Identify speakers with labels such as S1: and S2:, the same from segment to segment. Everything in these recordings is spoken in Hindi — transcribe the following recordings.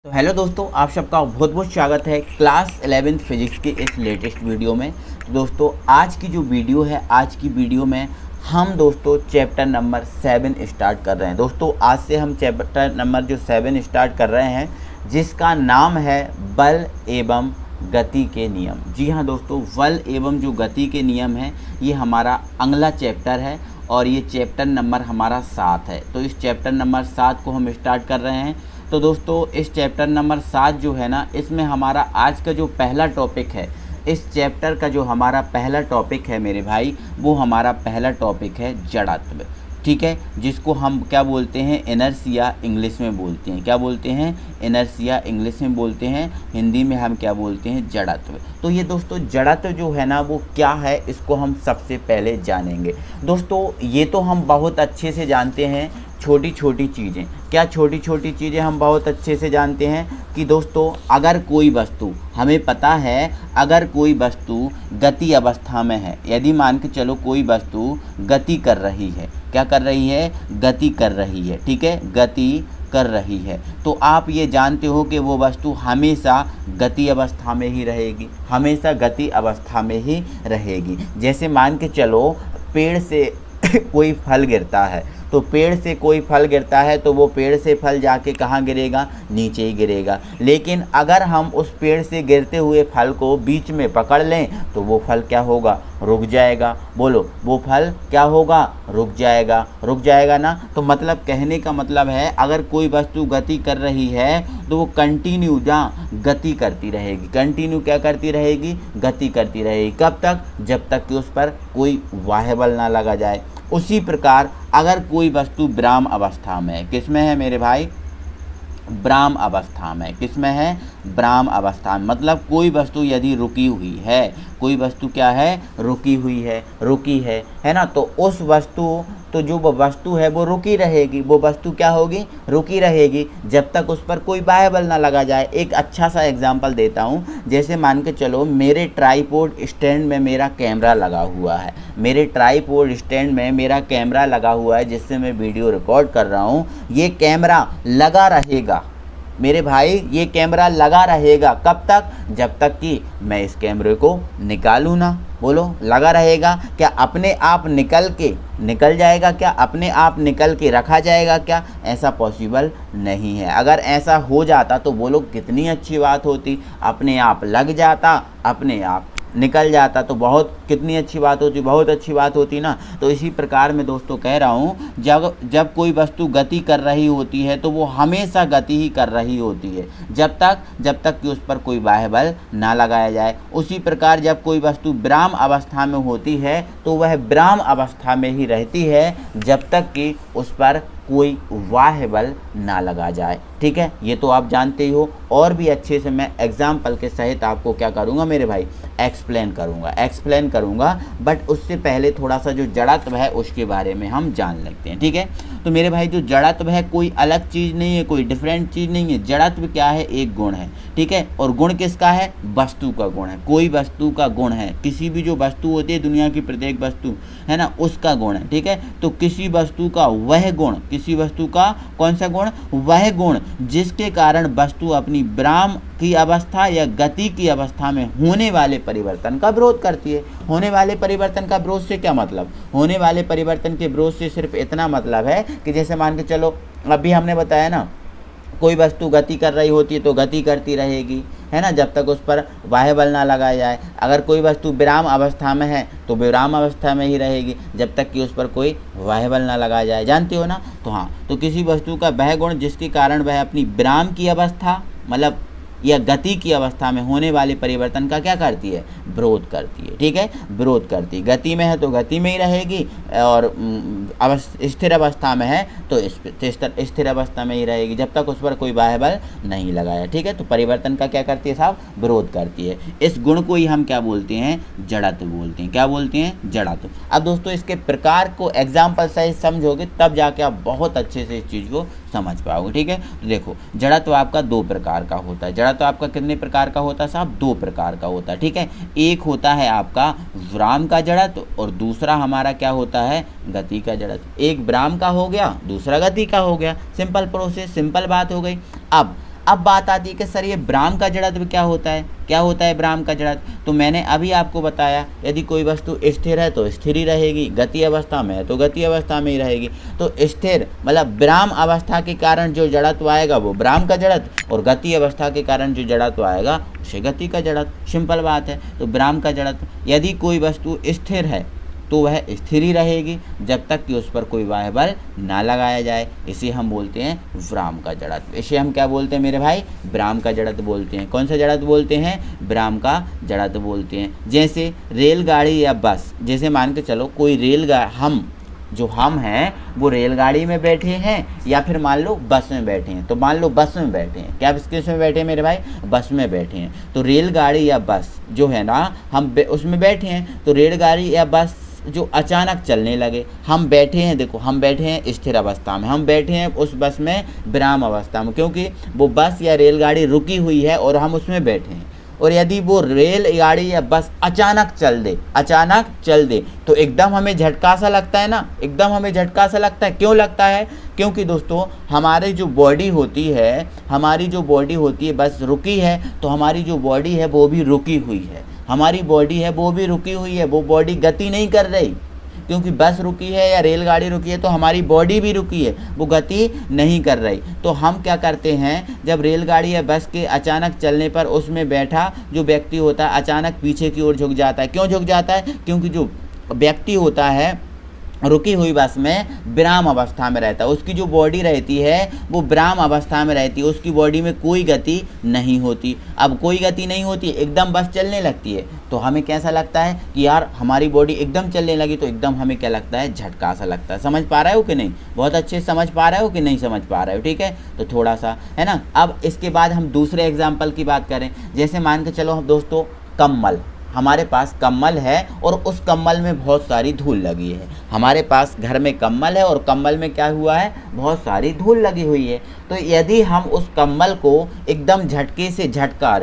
S1: तो हेलो दोस्तों, आप सबका बहुत बहुत स्वागत है क्लास 11th फिजिक्स के इस लेटेस्ट वीडियो में। तो दोस्तों आज की जो वीडियो है, आज की वीडियो में हम दोस्तों चैप्टर नंबर 7 स्टार्ट कर रहे हैं। दोस्तों आज से हम चैप्टर नंबर जो 7 स्टार्ट कर रहे हैं, जिसका नाम है बल एवं गति के नियम। जी हाँ दोस्तों, बल एवं जो गति के नियम है, ये हमारा अगला चैप्टर है और ये चैप्टर नंबर हमारा 7 है। तो इस चैप्टर नंबर 7 को हम स्टार्ट कर रहे हैं। तो दोस्तों इस चैप्टर नंबर 7 जो है ना, इसमें हमारा आज का जो पहला टॉपिक है, इस चैप्टर का जो हमारा पहला टॉपिक है मेरे भाई, वो हमारा पहला टॉपिक है जड़त्व। ठीक है, जिसको हम क्या बोलते हैं, इनर्शिया इंग्लिश में बोलते हैं। क्या बोलते हैं? इनर्शिया इंग्लिश में बोलते हैं। हिंदी में हम क्या बोलते हैं? जड़त्व। तो ये दोस्तों जड़त्व जो है ना, वो क्या है, इसको हम सबसे पहले जानेंगे। दोस्तों ये तो हम बहुत अच्छे से जानते हैं, छोटी छोटी चीज़ें। क्या छोटी छोटी चीज़ें हम बहुत अच्छे से जानते हैं कि दोस्तों अगर कोई वस्तु, हमें पता है अगर कोई वस्तु गति अवस्था में है, यदि मान के चलो कोई वस्तु गति कर रही है, क्या कर रही है? गति कर रही है। ठीक है, गति कर रही है, तो आप ये जानते हो कि वो वस्तु हमेशा गति अवस्था में ही रहेगी, हमेशा गति अवस्था में ही रहेगी। जैसे मान के चलो पेड़ से कोई फल गिरता है, तो पेड़ से कोई फल गिरता है तो वो पेड़ से फल जाके कहाँ गिरेगा? नीचे ही गिरेगा। लेकिन अगर हम उस पेड़ से गिरते हुए फल को बीच में पकड़ लें तो वो फल क्या होगा? रुक जाएगा। बोलो, वो फल क्या होगा? रुक जाएगा। रुक जाएगा ना। तो मतलब कहने का मतलब है, अगर कोई वस्तु गति कर रही है तो वो कंटिन्यू गति करती रहेगी। कंटिन्यू क्या करती रहेगी? गति करती रहेगी। कब तक? जब तक कि उस पर कोई बाह्य बल ना लगा जाए। उसी प्रकार अगर कोई वस्तु विराम अवस्था में है, किस में है मेरे भाई? विराम अवस्था में। किस में है? विराम अवस्था में। मतलब कोई वस्तु यदि रुकी हुई है, कोई वस्तु क्या है? रुकी हुई है, रुकी है ना। तो उस वस्तु, तो जो वो वस्तु है वो रुकी रहेगी। वो वस्तु क्या होगी? रुकी रहेगी, जब तक उस पर कोई बाह्य बल ना लगा जाए। एक अच्छा सा एग्जांपल देता हूँ। जैसे मान के चलो मेरे ट्राईपोड स्टैंड में मेरा कैमरा लगा हुआ है, मेरे ट्राईपोड स्टैंड में मेरा कैमरा लगा हुआ है, जिससे मैं वीडियो रिकॉर्ड कर रहा हूँ। ये कैमरा लगा रहेगा मेरे भाई, ये कैमरा लगा रहेगा। कब तक? जब तक कि मैं इस कैमरे को निकालूँ ना। बोलो, लगा रहेगा। क्या अपने आप निकल जाएगा? क्या अपने आप निकल के रखा जाएगा? क्या ऐसा पॉसिबल नहीं है। अगर ऐसा हो जाता तो बोलो कितनी अच्छी बात होती। अपने आप लग जाता, अपने आप निकल जाता, तो बहुत कितनी अच्छी बात होती, बहुत अच्छी बात होती ना। तो इसी प्रकार मैं दोस्तों कह रहा हूँ, जब कोई वस्तु गति कर रही होती है तो वो हमेशा गति ही कर रही होती है, जब तक कि उस पर कोई बाह्य बल ना लगाया जाए। उसी प्रकार जब कोई वस्तु विराम अवस्था में होती है तो वह विराम अवस्था में ही रहती है, जब तक कि उस पर कोई बाह्य बल ना लगा जाए। ठीक है, ये तो आप जानते ही हो। और भी अच्छे से मैं एग्जाम्पल के सहित आपको क्या करूँगा मेरे भाई? एक्सप्लेन करूँगा। बट उससे पहले थोड़ा सा जो जड़त्व है उसके बारे में हम जान लेते हैं। ठीक है, तो मेरे भाई जो जड़त्व है कोई अलग चीज़ नहीं है, कोई डिफरेंट चीज़ नहीं है। जड़त्व क्या है? एक गुण है। ठीक है, और गुण किसका है? वस्तु का गुण है। कोई वस्तु का गुण है, किसी भी जो वस्तु होती है, दुनिया की प्रत्येक वस्तु है ना, उसका गुण है। ठीक है, तो किसी वस्तु का वह गुण, किसी वस्तु का कौन सा गुण? वह गुण जिसके कारण वस्तु अपनी विराम की अवस्था या गति की अवस्था में होने वाले परिवर्तन का विरोध करती है। होने वाले परिवर्तन का विरोध से क्या मतलब? होने वाले परिवर्तन के विरोध से सिर्फ इतना मतलब है कि जैसे मान के चलो, अभी हमने बताया ना, कोई वस्तु गति कर रही होती है तो गति करती रहेगी, है ना, जब तक उस पर बाह्य बल ना लगाया जाए। अगर कोई वस्तु विराम अवस्था में है तो विराम अवस्था में ही रहेगी, जब तक कि उस पर कोई बाह्य बल ना लगाया जाए। जानते हो ना। तो हाँ, तो किसी वस्तु का वह गुण जिसके कारण वह अपनी विराम की अवस्था, मतलब या गति की अवस्था में होने वाले परिवर्तन का क्या करती है? विरोध करती है। ठीक है, विरोध करती है। गति में है तो गति में ही रहेगी, और स्थिर अवस्था में है तो स्थिर अवस्था में ही रहेगी, जब तक उस पर कोई बाह्य बल नहीं लगाया। ठीक है, तो परिवर्तन का क्या करती है साहब? विरोध करती है। इस गुण को ही हम क्या बोलते हैं? जड़त्व बोलते हैं। क्या बोलते हैं? जड़त्व। अब दोस्तों इसके प्रकार को एग्जाम्पल सहित समझोगे तब जाके आप बहुत अच्छे से इस चीज़ को समझ पाओगे। ठीक है, तो देखो जड़त्व आपका 2 प्रकार का होता है। जड़त्व आपका कितने प्रकार का होता है साहब? 2 प्रकार का होता है। ठीक है, एक होता है आपका विराम का जड़त्व और दूसरा हमारा क्या होता है? गति का जड़त्व। एक विराम का हो गया, दूसरा गति का हो गया। सिंपल प्रोसेस, सिंपल बात हो गई। अब अब बात आती है कि सर ये ब्राह्म का जड़त्व क्या होता है, क्या होता है ब्राह्म का जड़त्व। तो मैंने अभी आपको बताया, यदि कोई वस्तु स्थिर है तो स्थिर ही रहेगी, गति अवस्था में है तो गति अवस्था में ही रहेगी। तो स्थिर मतलब ब्राह्म अवस्था के कारण जो जड़त्व आएगा वो ब्राह्म का जड़त्व, और गति अवस्था के कारण जो जड़त्व आएगा उसे गति का जड़त्व। सिंपल बात है। तो ब्राह्म का जड़त्व, यदि कोई वस्तु स्थिर है तो वह स्थिर ही रहेगी जब तक कि उस पर कोई बाह्य बल ना लगाया जाए। इसे हम बोलते हैं ब्राह्म का जड़त्व। इसे हम क्या बोलते हैं मेरे भाई, ब्राह्म का जड़त्व बोलते हैं। कौन सा जड़त्व बोलते हैं, ब्राह्म का जड़त्व बोलते हैं। जैसे रेलगाड़ी या बस, जैसे मान के चलो कोई रेलगाड़ी, हम हैं वो रेलगाड़ी में बैठे हैं या फिर मान लो बस में बैठे हैं। तो मान लो बस में बैठे हैं, क्या किस में बैठे हैं मेरे भाई, बस में बैठे हैं। तो रेलगाड़ी या बस जो है ना, हम उसमें बैठे हैं। तो रेलगाड़ी या बस जो अचानक चलने लगे, हम बैठे हैं, देखो हम बैठे हैं स्थिर अवस्था में, हम बैठे हैं उस बस में ब्राह्म अवस्था में, क्योंकि वो बस या रेलगाड़ी रुकी हुई है और हम उसमें बैठे हैं। और यदि वो रेलगाड़ी या बस अचानक चल दे तो एकदम हमें झटका सा लगता है ना, एकदम हमें झटका सा लगता है। क्यों लगता है, क्योंकि दोस्तों हमारी जो बॉडी होती है, बस रुकी है तो हमारी जो बॉडी है वो भी रुकी हुई है, वो बॉडी गति नहीं कर रही, क्योंकि बस रुकी है या रेलगाड़ी रुकी है तो हमारी बॉडी भी रुकी है, वो गति नहीं कर रही। तो हम क्या करते हैं, जब रेलगाड़ी या बस के अचानक चलने पर उसमें बैठा जो व्यक्ति होता है अचानक पीछे की ओर झुक जाता है। क्यों झुक जाता है, क्योंकि जो व्यक्ति होता है रुकी हुई बस में ब्राह्म अवस्था में रहता है, उसकी जो बॉडी रहती है वो ब्राह्म अवस्था में रहती है, उसकी बॉडी में कोई गति नहीं होती। अब कोई गति नहीं होती, एकदम बस चलने लगती है तो हमें कैसा लगता है कि यार हमारी बॉडी एकदम चलने लगी, तो एकदम हमें क्या लगता है, झटका सा लगता है। समझ पा रहे हो कि नहीं, बहुत अच्छे से समझ पा रहे हो कि नहीं समझ पा रहे हो, ठीक है। तो थोड़ा सा है ना। अब इसके बाद हम दूसरे एग्जाम्पल की बात करें। जैसे मान के चलो हम दोस्तों कम्बल, हमारे पास कम्बल है और उस कम्बल में बहुत सारी धूल लगी है। हमारे पास घर में कम्बल है और कम्बल में क्या हुआ है, बहुत सारी धूल लगी हुई है। तो यदि हम उस कम्बल को एकदम झटके से झटका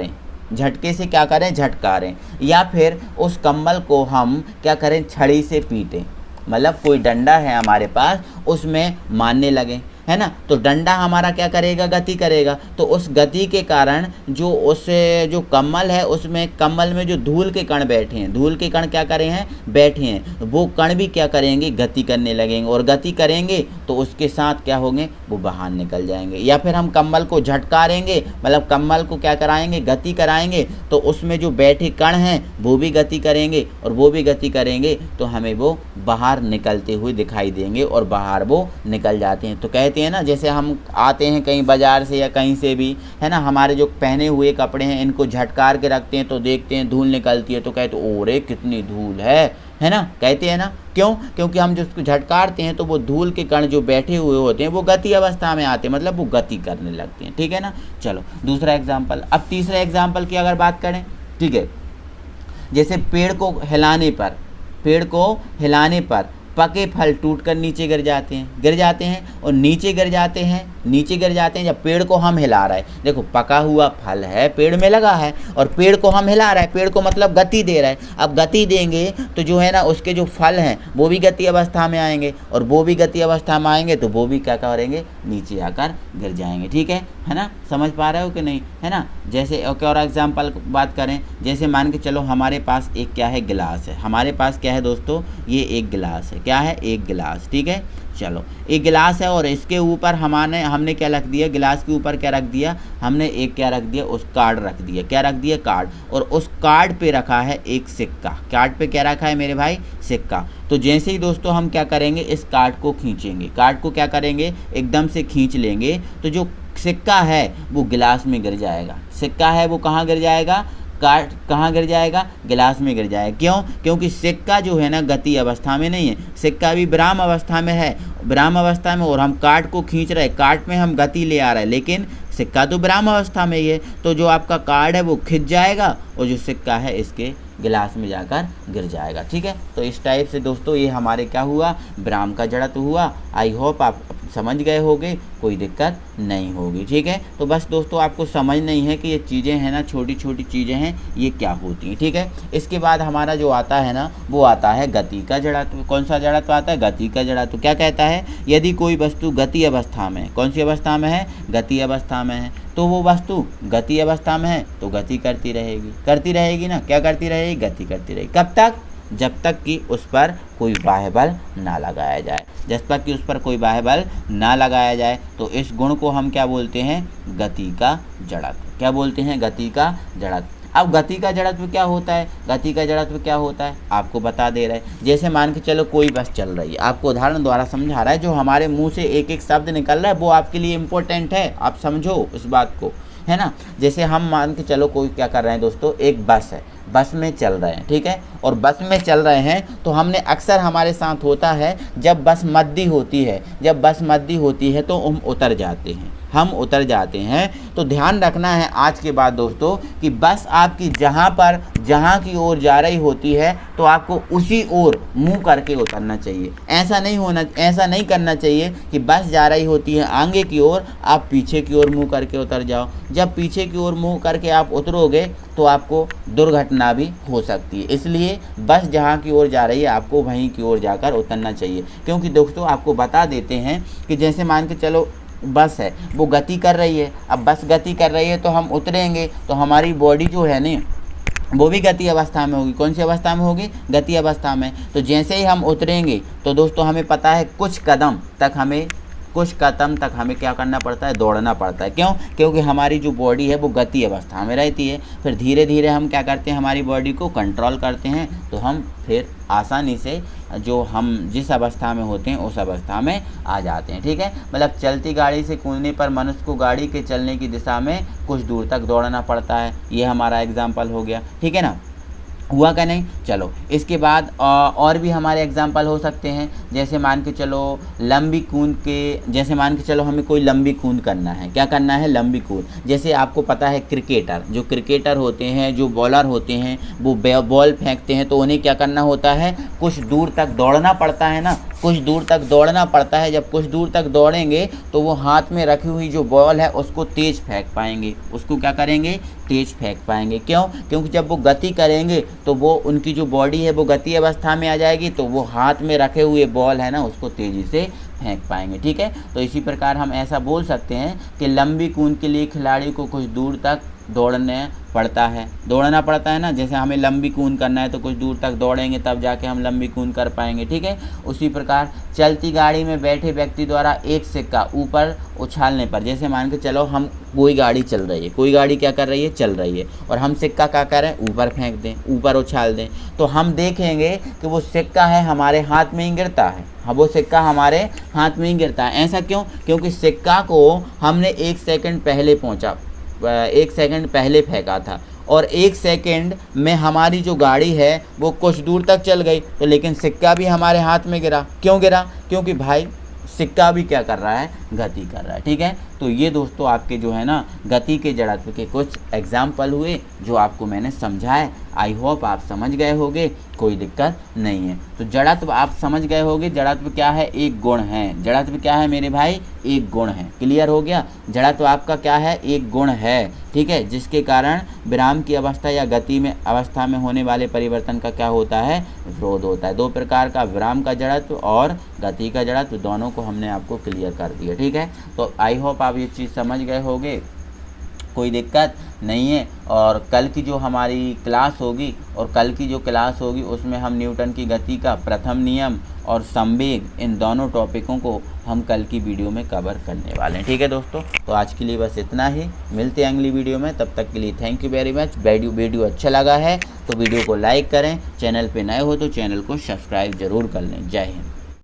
S1: रहे, या फिर उस कम्बल को हम क्या करें, छड़ी से पीटें, मतलब कोई डंडा है हमारे पास उसमें मारने लगे, है ना। तो डंडा हमारा क्या करेगा, गति करेगा। तो उस गति के कारण जो कम्बल है उसमें, कम्बल में जो धूल के कण बैठे हैं, धूल के कण क्या करे हैं, बैठे हैं, वो कण भी क्या करेंगे, गति करने लगेंगे, और गति करेंगे तो उसके साथ क्या होंगे, वो बाहर निकल जाएंगे। या फिर हम कम्बल को झटकारेंगे, मतलब कम्बल को क्या कराएंगे, गति कराएंगे, तो उसमें जो बैठे कण हैं वो भी गति करेंगे, और वो भी गति करेंगे तो हमें वो बाहर निकलते हुए दिखाई देंगे और बाहर वो निकल जाते हैं। तो कहते हैं ना, जैसे हम आते हैं कहीं बाजार से या कहीं से भी, है ना, हमारे जो पहने हुए कपड़े हैं इनको झटकार के रखते हैं तो देखते हैं धूल निकलती है, तो कहते हैं ओरे कितनी धूल है ना, कहते हैं ना। क्यों, क्योंकि हम जिसको झटकारते हैं तो वो धूल के कण जो बैठे हुए होते हैं वो गति अवस्था में आते हैं, मतलब वो गति करने लगते हैं, ठीक है ना। चलो दूसरा एग्जाम्पल। अब तीसरे एग्जाम्पल की अगर बात करें, ठीक है, जैसे पेड़ को हिलाने पर पके फल टूटकर नीचे गिर जाते हैं और नीचे गिर जाते हैं जब पेड़ को हम हिला रहे हैं। देखो पका हुआ फल है, पेड़ में लगा है, और पेड़ को हम हिला रहे हैं, पेड़ को मतलब गति दे रहा है। अब गति देंगे तो जो है ना उसके जो फल हैं वो भी गति अवस्था में आएंगे, और वो भी गति अवस्था में आएंगे तो वो भी क्या करेंगे, नीचे आकर गिर जाएंगे, ठीक है ना। समझ पा रहे हो कि नहीं, है ना। जैसे और एग्जाम्पल बात करें, जैसे मान के चलो हमारे पास एक क्या है, गिलास है। हमारे पास क्या है दोस्तों, ये एक गिलास है, क्या है, एक गिलास, ठीक है। चलो एक गिलास है और इसके ऊपर हमने क्या रख दिया, गिलास के ऊपर क्या रख दिया, हमने एक क्या रख दिया, उस कार्ड रख दिया, क्या रख दिया, कार्ड। और उस कार्ड पे रखा है एक सिक्का, कार्ड पे क्या रखा है मेरे भाई, सिक्का। तो जैसे ही दोस्तों हम क्या करेंगे, इस कार्ड को खींचेंगे, कार्ड को क्या करेंगे, एकदम से खींच लेंगे, तो जो सिक्का है वो गिलास में गिर जाएगा। सिक्का है वो कहाँ गिर जाएगा, कार्ड कहाँ गिर जाएगा, गिलास में गिर जाएगा। क्यों, क्योंकि सिक्का जो है ना गति अवस्था में नहीं है, सिक्का भी ब्राह्म अवस्था में है, ब्राह्म अवस्था में, और हम कार्ड को खींच रहे हैं, कार्ड में हम गति ले आ रहे हैं, लेकिन सिक्का तो ब्राह्म अवस्था में ही है। तो जो आपका कार्ड है वो खिंच जाएगा और जो सिक्का है इसके गिलास में जाकर गिर जाएगा, ठीक है। तो इस टाइप से दोस्तों ये हमारे क्या हुआ, ब्राह्म का जड़त्व हुआ। आई होप आप समझ गए होंगे, कोई दिक्कत नहीं होगी, ठीक है। तो बस दोस्तों आपको समझ नहीं है कि ये चीज़ें हैं ना, छोटी छोटी चीज़ें हैं, ये क्या होती हैं, ठीक है। इसके बाद हमारा जो आता है ना, वो आता है गति का जड़त्व। कौन सा जड़त्व आता है, गति का जड़त्व। क्या कहता है, यदि कोई वस्तु गति अवस्था में, कौन सी अवस्था में है, गति अवस्था में है, तो वो वस्तु गति अवस्था में है तो गति करती रहेगी ना, क्या करती रहेगी, गति करती रहेगी। कब तक, जब तक कि उस पर कोई बाह्य बल ना लगाया जाए। जब तक कि उस पर कोई बाह्य बल ना लगाया जाए तो इस गुण को हम क्या बोलते हैं, गति का जड़त्व। क्या बोलते हैं, गति का जड़त्व। अब गति का जड़त्व क्या होता है, गति का जड़त्व क्या होता है आपको बता दे रहे हैं। जैसे मान के चलो कोई बस चल रही है, आपको उदाहरण द्वारा समझा रहा है, जो हमारे मुंह से एक एक शब्द निकल रहा है वो आपके लिए इम्पोर्टेंट है, आप समझो इस बात को, है ना। जैसे हम मान के चलो कोई क्या कर रहे हैं दोस्तों, एक बस है, बस में चल रहे हैं, ठीक है, और बस में चल रहे हैं तो हमने अक्सर हमारे साथ होता है जब बस मद्दी होती है तो हम उतर जाते हैं। तो ध्यान रखना है आज के बाद दोस्तों कि बस आपकी जहाँ की ओर जा रही होती है तो आपको उसी ओर मुंह करके उतरना चाहिए। ऐसा नहीं करना चाहिए कि बस जा रही होती है आगे की ओर, आप पीछे की ओर मुंह करके उतर जाओ। जब पीछे की ओर मुंह करके आप उतरोगे तो आपको दुर्घटना भी हो सकती है। इसलिए बस जहाँ की ओर जा रही है आपको वहीं की ओर जाकर उतरना चाहिए। क्योंकि दोस्तों आपको बता देते हैं कि जैसे मान के चलो बस है, वो गति कर रही है, अब बस गति कर रही है तो हम उतरेंगे तो हमारी बॉडी जो है ना वो भी गति अवस्था में होगी। कौन सी अवस्था में होगी, गति अवस्था में। तो जैसे ही हम उतरेंगे तो दोस्तों हमें पता है कुछ कदम तक हमें क्या करना पड़ता है, दौड़ना पड़ता है। क्यों, क्योंकि हमारी जो बॉडी है वो गति अवस्था में रहती है। फिर धीरे धीरे हम क्या करते हैं, हमारी बॉडी को कंट्रोल करते हैं तो हम फिर आसानी से जो हम जिस अवस्था में होते हैं उस अवस्था में आ जाते हैं। ठीक है, मतलब चलती गाड़ी से कूदने पर मनुष्य को गाड़ी के चलने की दिशा में कुछ दूर तक दौड़ना पड़ता है। ये हमारा एग्जाम्पल हो गया। ठीक है ना, हुआ क्या नहीं। चलो इसके बाद और भी हमारे एग्जाम्पल हो सकते हैं। जैसे मान के चलो जैसे मान के चलो हमें कोई लंबी कूद करना है। क्या करना है, लंबी कूद। जैसे आपको पता है जो क्रिकेटर होते हैं, जो बॉलर होते हैं, वो बॉल फेंकते हैं तो उन्हें क्या करना होता है, कुछ दूर तक दौड़ना पड़ता है ना, कुछ दूर तक दौड़ना पड़ता है। जब कुछ दूर तक दौड़ेंगे तो वो हाथ में रखी हुई जो बॉल है उसको तेज फेंक पाएंगे। उसको क्या करेंगे, तेज फेंक पाएंगे। क्यों, क्योंकि जब वो गति करेंगे तो वो उनकी जो बॉडी है वो गति अवस्था में आ जाएगी, तो वो हाथ में रखे हुए बॉल है ना उसको तेज़ी से फेंक पाएंगे। ठीक है, तो इसी प्रकार हम ऐसा बोल सकते हैं कि लंबी कूद के लिए खिलाड़ी को कुछ दूर तक दौड़ना पड़ता है ना। जैसे हमें लंबी कूद करना है तो कुछ दूर तक दौड़ेंगे तब जाके हम लंबी कूद कर पाएंगे। ठीक है, उसी प्रकार चलती गाड़ी में बैठे व्यक्ति द्वारा एक सिक्का ऊपर उछालने पर, जैसे मान के चलो हम कोई गाड़ी चल रही है, कोई गाड़ी क्या कर रही है, चल रही है, और हम सिक्का क्या करें, ऊपर फेंक दें, ऊपर उछाल दें, तो हम देखेंगे कि वो सिक्का है हमारे हाथ में ही गिरता है। वो सिक्का हमारे हाथ में ही गिरता है। ऐसा क्यों, क्योंकि सिक्का को हमने 1 सेकंड पहले फेंका था और 1 सेकंड में हमारी जो गाड़ी है वो कुछ दूर तक चल गई, तो लेकिन सिक्का भी हमारे हाथ में गिरा। क्यों गिरा, क्योंकि भाई सिक्का भी क्या कर रहा है, गति कर रहा है। ठीक है, तो ये दोस्तों आपके जो है ना गति के जड़त्व के कुछ एग्जाम्पल हुए जो आपको मैंने समझाए। आई होप आप समझ गए होंगे, कोई दिक्कत नहीं है। तो जड़त्व आप समझ गए होंगे। जड़त्व क्या है, एक गुण है। जड़त्व क्या है मेरे भाई, एक गुण है। क्लियर हो गया, जड़त्व आपका क्या है, एक गुण है। ठीक है, जिसके कारण विराम की अवस्था या गति में अवस्था में होने वाले परिवर्तन का क्या होता है, विरोध होता है। 2 प्रकार का, विराम का जड़त्व और गति का जड़त्व, दोनों को हमने आपको क्लियर कर दिया। ठीक है, तो आई होप आप ये चीज़ समझ गए होंगे, कोई दिक्कत नहीं है। और कल की जो हमारी क्लास होगी उसमें हम न्यूटन की गति का प्रथम नियम और संवेग, इन दोनों टॉपिकों को हम कल की वीडियो में कवर करने वाले हैं। ठीक है दोस्तों, तो आज के लिए बस इतना ही। मिलते हैं अगली वीडियो में, तब तक के लिए thank you very much. Video अच्छा लगा है तो वीडियो को लाइक करें, चैनल पे नए हो तो चैनल को सब्सक्राइब जरूर कर लें। जय हिंद।